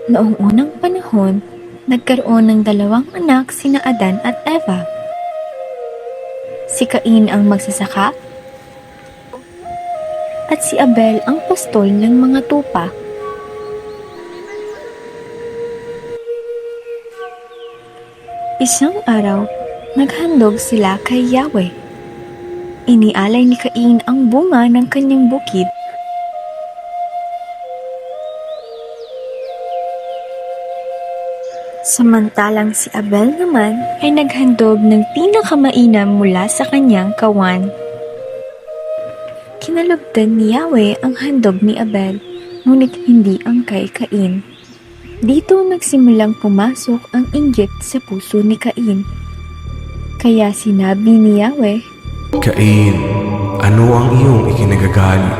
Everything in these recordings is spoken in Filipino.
Noong unang panahon, nagkaroon ng dalawang anak sina Adan at Eva. Si Cain ang magsasaka at si Abel ang pastol ng mga tupa. Isang araw, naghandog sila kay Yahweh. Inialay ni Cain ang bunga ng kanyang bukid. Samantalang si Abel naman ay naghandog ng pinakamainam mula sa kanyang kawan. Kinalugdan ni Yahweh ang handog ni Abel, ngunit hindi ang kay Cain. Dito nagsimulang pumasok ang inggit sa puso ni Cain. Kaya sinabi ni Yahweh, Cain, ano ang iyong ikinagagalit?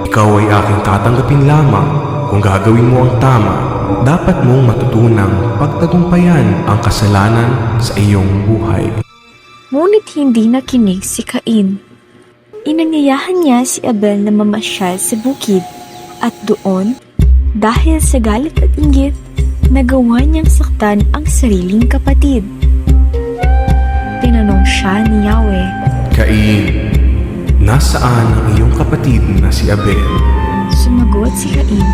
Ikaw ay aking tatanggapin lamang kung gagawin mo ang tama. Dapat mong matutunang pagtagumpayan ang kasalanan sa iyong buhay. Ngunit hindi nakinig si Cain. Inanyayahan niya si Abel na mamasyal sa bukid at doon, dahil sa galit at inggit, nagawa niyang saktan ang sariling kapatid. Tinanong siya ni Yahweh, Cain, nasaan ang iyong kapatid na si Abel? Sumagot si Cain,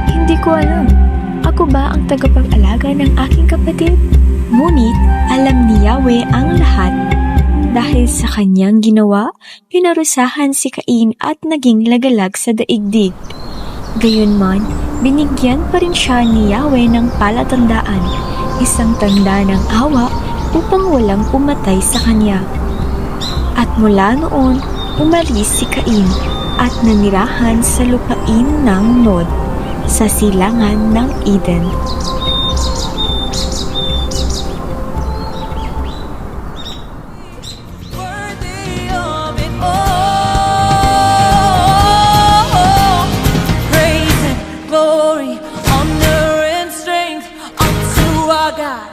hindi ko alam. Ako ba ang tagapag-alaga ng aking kapatid? Ngunit alam ni Yahweh ang lahat. Dahil sa kanyang ginawa, pinarusahan si Cain at naging lagalag sa daigdig. Gayunman, binigyan pa rin siya ni Yahweh ng palatandaan, isang tanda ng awa upang walang pumatay sa kanya. At mula noon, umalis si Cain at nanirahan sa lupain ng Nod, sa silangan ng Eden. Worthy of it all. Praise and glory, honor and strength unto our God,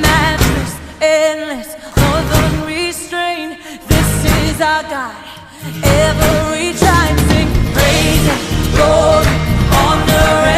matchless, endless, more than restrained. This is our God. Every time sing praise and glory, honor